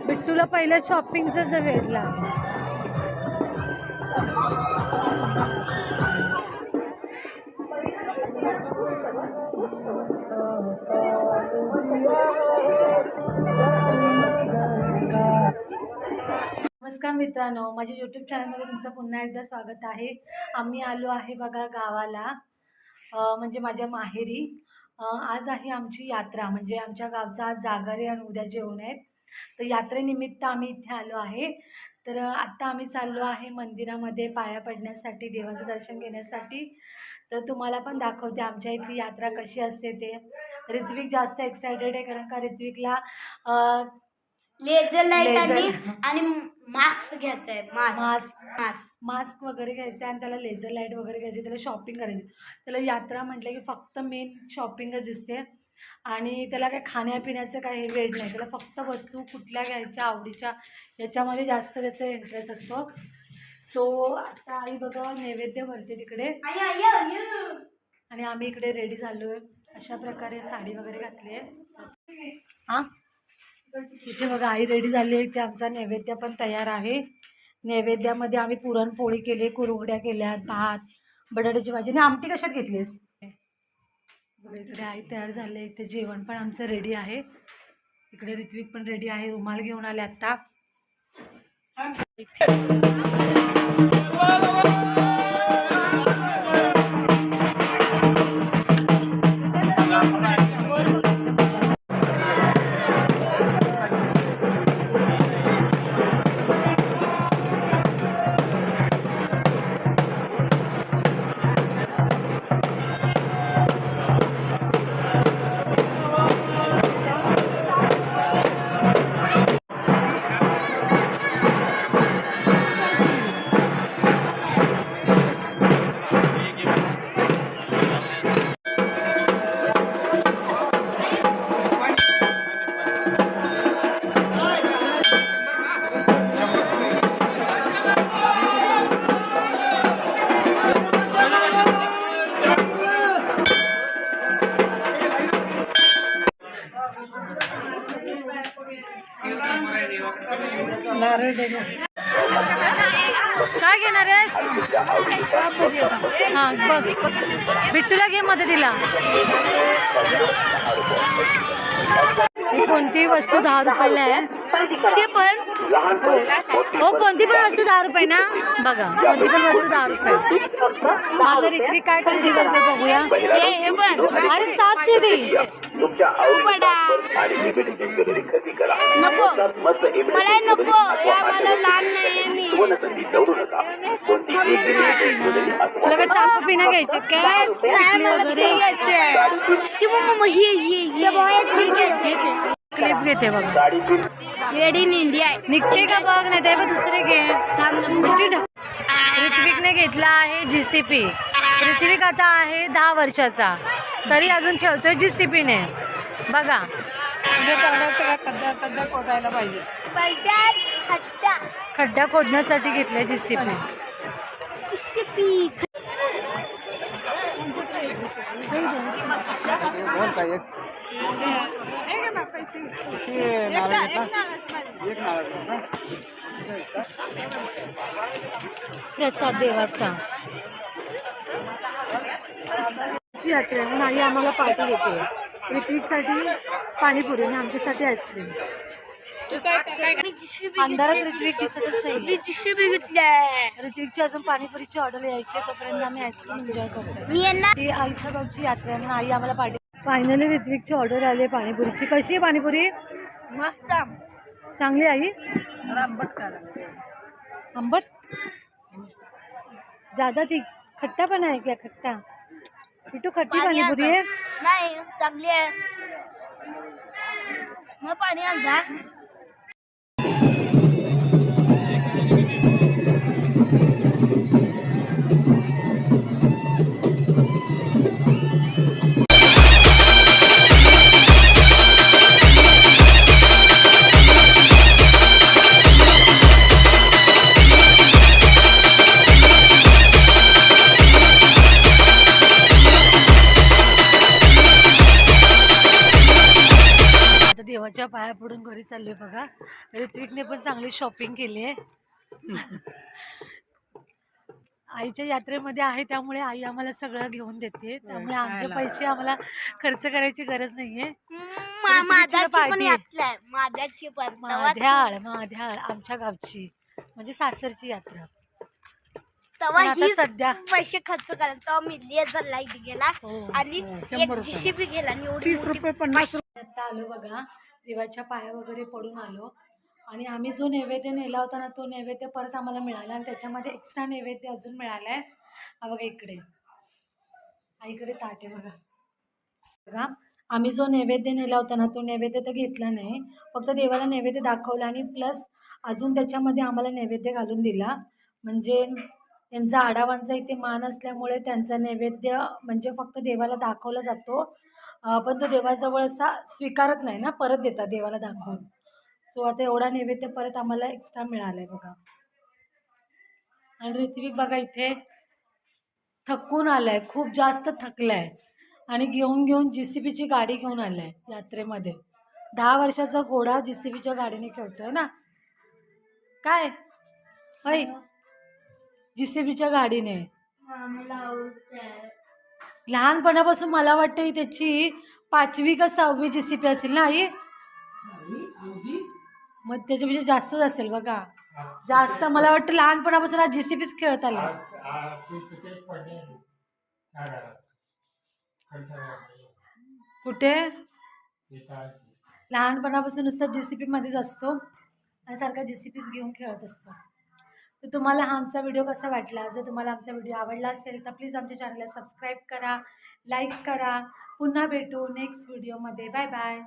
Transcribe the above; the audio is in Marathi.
बिट्टूला पहिलं शॉपिंगचा वेळला. नमस्कार मित्रांनो, माझ्या यूट्यूब चॅनलमध्ये तुमचं पुन्हा एकदा स्वागत आहे. आम्ही आलो आहे बघा गावाला, म्हणजे माझ्या माहेरी. आज आहे आमची यात्रा, म्हणजे आमच्या गावचा आज जागरे आणि उद्या जेवण आहेत. तर यात्रेनिमित्त आम्ही इथे आलो आहे. तर आत्ता आम्ही चाललो आहे मंदिरामध्ये पाया पडण्यासाठी, देवाचं दर्शन घेण्यासाठी. तर तुम्हाला पण दाखवते आमच्या इथली यात्रा कशी असते ते. ऋत्विक जास्त एक्सायटेड आहे, कारण का ऋत्विकला लेझर लाईट आणि मास्क घ्यायचा आहे. मास्क वगैरे घ्यायचं आहे आणि त्याला लेझर लाईट वगैरे घ्यायची, त्याला शॉपिंग करायची. त्याला यात्रा म्हटलं की फक्त मेन शॉपिंगच दिसते आणि त्याला काही खाण्यापिण्याचं काही वेळ नाही. त्याला फक्त वस्तू कुठल्या घ्यायच्या आवडीच्या याच्यामध्ये जास्त त्याचा इंटरेस्ट असतो. सो आता आई बघा नैवेद्य भरते तिकडे आणि आम्ही इकडे रेडी झालो आहे. अशा प्रकारे साडी वगैरे घातली आहे. हां, इथे बघा आई रेडी झाली आहे. इथे आमचा नैवेद्य पण तयार आहे. नैवेद्यामध्ये आम्ही पुरणपोळी केली, कुरवड्या केल्या, भात, बटाट्याची भाजी. आणि आमटी कशात घेतलीस? इकडे आई तयार झाले. इथे जेवण पण आमचं रेडी आहे. इकडे ऋत्विक पण रेडी आहे, रुमाल घेऊन आले आत्ता. काय घेणार आहेस? हां बघ, बिट्टूला घे मदतीला. ही कोणतीही वस्तू 10 रुपयाला आहे. ते पण हो, कोणती पण वस्तू 10 रुपये ना. बघा, कोणती पण वस्तू 10 रुपये. माझं ऋत्विक काय खरेदी करते बघूया. अरे 7 सीडी नको, मला नको, मला लहान नाही मी. तुला काय चाप पिना घ्यायचे काय? क्लिप घेते बघा, मेड इन इंडिया निघते का बघ, नाही ते दुसरे घे. ऋत्विकने घेतला आहे JCB. ऋत्विक आता आहे 10 वर्षाचा, तरी अजून खेळतोय JCBने. बघा, खड्डा खोदायला पाहिजे. खड्डा खोदण्यासाठी घेतलाय JCB. प्रसाद देवाचा. यात्रा म्हणून आई आम्हाला पार्टी देते. ऋत्विकसाठी पाणीपुरी आणि आमच्यासाठी आईस्क्रीम. अंधारात ऋत्विक दिसतच नाही. ऋत्विकची अजून पाणीपुरीची ऑर्डर यायची, तोपर्यंत आम्ही आईस्क्रीम एन्जॉय करतो. ती आईच्या गावची यात्रा आहे म्हणून आई आम्हाला पार्टी. फायनली ऋत्विकची ऑर्डर आली आहे पाणीपुरीची. कशी आहे पाणीपुरी? मस्त, चांगली आई. आंबट ज्यादा ती खट्टा पण आहे क्या? खट्टा पिटू खट्टी पाणीपुरी आहे नाही, चांगली आहे. मग पाणी आणजा. देवाच्या पाया पडून घरी चाललोय बघा. ऋत्विकने पण चांगली शॉपिंग केली आहे. आईच्या यात्रेमध्ये आहे त्यामुळे आई आम्हाला सगळं घेऊन देते, त्यामुळे आमचे पैसे आम्हाला खर्च करायची गरज नाहीये. माझ्याची पण माध्याळ आमच्या गावची म्हणजे सासरची यात्रा. तेव्हा पण आता ही सध्या पैसे खर्च करायला तेव्हा मी लेझर लाईट गेला आणि एक जीसीबी गेला आणि एवढी 30 रुपये 50 रुपये. आता आलो बघा, देवाच्या पाया वगैरे पडून आलो. आणि आम्ही जो नैवेद्य नेला होता ना, तो नैवेद्य परत आम्हाला मिळाला आणि त्याच्यामध्ये एक्स्ट्रा नैवेद्य अजून मिळाला आहे. हा बघा इकडे, आईकडे ताट आहे बघा. बघा आम्ही जो नैवेद्य नेला होता ना, तो नैवेद्य तर घेतला नाही, फक्त देवाला नैवेद्य दाखवला आणि प्लस अजून त्याच्यामध्ये आम्हाला नैवेद्य घालून दिला. म्हणजे त्यांचा आडावांचा इथे मान असल्यामुळे त्यांचा नैवेद्य म्हणजे फक्त देवाला दाखवला जातो, पण तो देवाजवळ असा स्वीकारत नाही ना, परत देतात देवाला दाखवून. सो आता एवढा नैवेद्य परत आम्हाला एक्स्ट्रा मिळाला आहे बघा. आणि ऋत्विक बघा इथे थकून आलाय, खूप जास्त थकलाय आणि घेऊन JCBची गाडी घेऊन आलाय यात्रेमध्ये. 10 वर्षाचा घोडा JCBच्या गाडीने खेळतोय ना, काय होय, JCBच्या गाडीने. लहानपणापासून मला वाटतं ही त्याची 5वी का 6वी JCB असेल ना आई, मग त्याच्यापेक्षा जास्तच असेल बघा. जास्त मला वाटतं लहानपणापासून हा JCBच खेळत आला. कुठे लहानपणापासून नुसतं JCBमध्येच असतो आणि सारखा JCBच घेऊन खेळत असतो. तर तुम्हाला हा आमचा व्हिडिओ कसा वाटला? जर तुम्हाला आमचा व्हिडिओ आवडला असेल तर प्लीज आमच्या चॅनलला सबस्क्राईब करा, लाईक करा. पुन्हा भेटू नेक्स्ट व्हिडिओमध्ये. Bye bye.